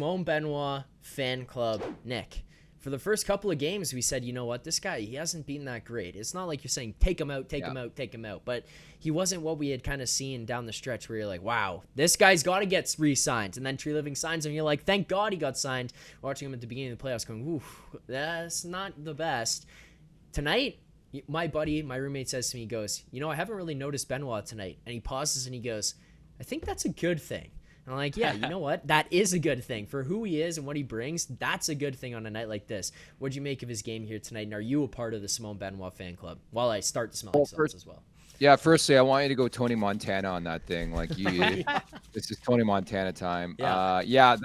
Simon Benoit fan club, Nick. For the first couple of games, we said, you know what, this guy, he hasn't been that great. It's not like you're saying, take him out, take him out. But he wasn't what we had kind of seen down the stretch where you're like, wow, this guy's got to get re-signed. And then Tree Living signs him, and you're like, thank God he got signed. Watching him at the beginning of the playoffs going, oof, that's not the best. Tonight, my roommate says to me, he goes, you know, I haven't really noticed Benoit tonight. And he pauses and he goes, I think that's a good thing. And I'm like, yeah, you know what? That is a good thing. For who he is and what he brings, that's a good thing on a night like this. What'd you make of his game here tonight? And are you a part of the Simon Benoit fan club? While I start to smell myself as well. Yeah, firstly, I want you to go Tony Montana on that thing. Like, you, this is Tony Montana time. Yeah.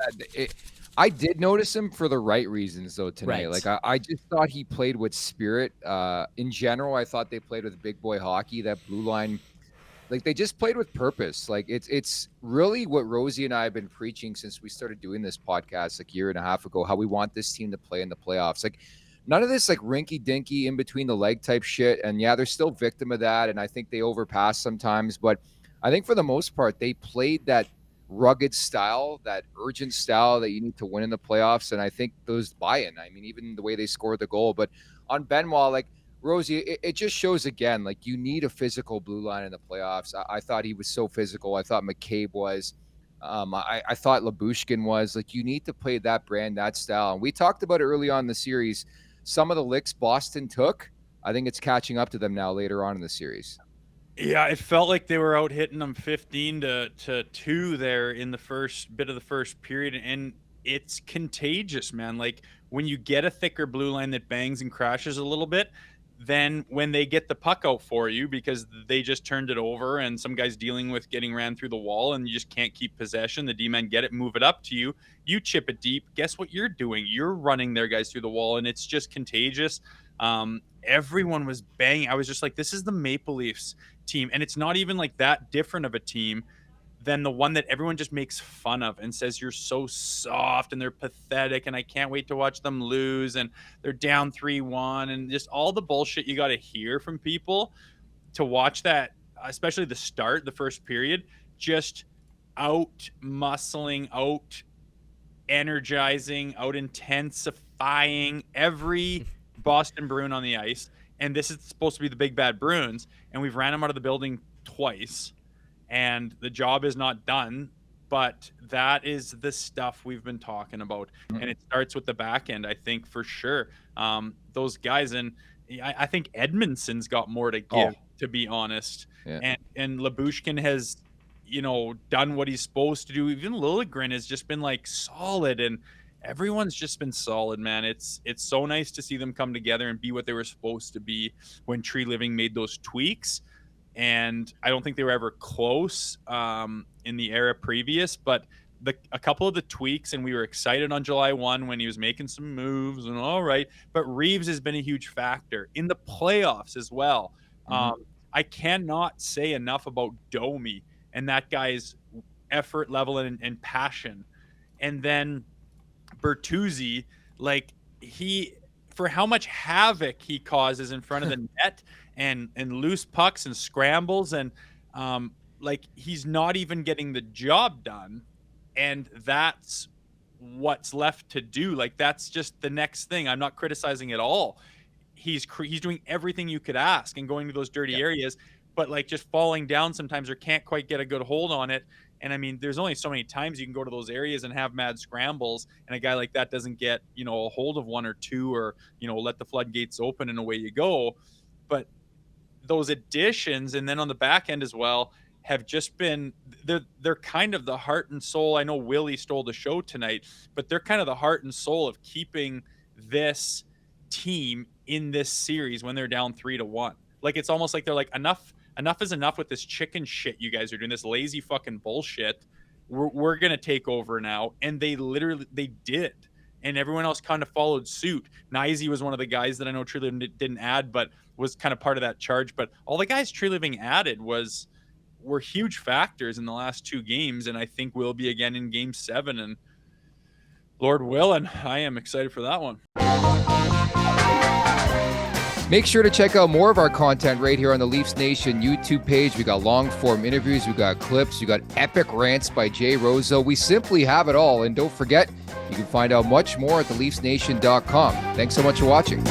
I did notice him for the right reasons, though, tonight. Right. Like, I just thought he played with spirit. In general, I thought they played with big boy hockey. That blue line, like, they just played with purpose. Like, it's really what Rosie and I have been preaching since we started doing this podcast like a year and a half ago, how we want this team to play in the playoffs. Like, none of this like rinky dinky in between the leg type shit. And yeah, they're still victim of that. And I think they overpass sometimes, but I think for the most part, they played that rugged style, that urgent style that you need to win in the playoffs. And I think those buy-in, I mean, even the way they scored the goal, but on Benoit, like, Rosie, it just shows again, like, you need a physical blue line in the playoffs. I thought he was so physical. I thought McCabe was. I thought Labushkin was. Like, you need to play that brand, that style. And we talked about it early on in the series. Some of the licks Boston took, I think it's catching up to them now later on in the series. Yeah, it felt like they were out hitting them 15-2 there in the first bit of the first period. And it's contagious, man. Like, when you get a thicker blue line that bangs and crashes a little bit, then when they get the puck out for you because they just turned it over and some guy's dealing with getting ran through the wall and you just can't keep possession, the D-men get it, move it up to you, you chip it deep. Guess what you're doing? You're running their guys through the wall, and it's just contagious. Everyone was banging. I was just like, this is the Maple Leafs team, and it's not even like that different of a team than the one that everyone just makes fun of and says you're so soft and they're pathetic and I can't wait to watch them lose and they're down 3-1 and just all the bullshit you got to hear from people to watch that, especially the start, the first period, just out muscling, out energizing, out intensifying every Boston Bruin on the ice. And this is supposed to be the big bad Bruins, and we've ran them out of the building twice. And the job is not done, but that is the stuff we've been talking about. And it starts with the back end, I think, for sure. Those guys, and I think Edmondson's got more to give, to be honest. Yeah. And Labushkin has, you know, done what he's supposed to do. Even Liljegren has just been, like, solid, and everyone's just been solid, man. It's so nice to see them come together and be what they were supposed to be when Tree Living made those tweaks. And I don't think they were ever close in the era previous, but a couple of the tweaks, and we were excited on July 1 when he was making some moves and all right, but Reeves has been a huge factor in the playoffs as well. I cannot say enough about Domi and that guy's effort level and passion. And then Bertuzzi, like, for how much havoc he causes in front of the net and loose pucks and scrambles, and like, he's not even getting the job done, and that's what's left to do. Like, that's just the next thing. I'm not criticizing at all. He's doing everything you could ask and going to those dirty areas, but like just falling down sometimes or can't quite get a good hold on it. And I mean, there's only so many times you can go to those areas and have mad scrambles, and a guy like that doesn't get, you know, a hold of one or two, or, you know, let the floodgates open and away you go. But those additions, and then on the back end as well, have just been, they're kind of the heart and soul. I know Willie stole the show tonight, but they're kind of the heart and soul of keeping this team in this series when they're down 3-1. Like, it's almost like they're like, enough is enough with this chicken shit you guys are doing, this lazy fucking bullshit. We're going to take over now. And they did. And everyone else kind of followed suit. Nyzy was one of the guys that I know Tree Living didn't add, but was kind of part of that charge. But all the guys Tree Living added were huge factors in the last two games, and I think will be again in Game 7. And Lord willing, I am excited for that one. Make sure to check out more of our content right here on the Leafs Nation YouTube page. We got long form interviews, we got clips, we got epic rants by Jay Rosehill. We simply have it all. And don't forget, You can find out much more at TheLeafsNation.com. Thanks so much for watching.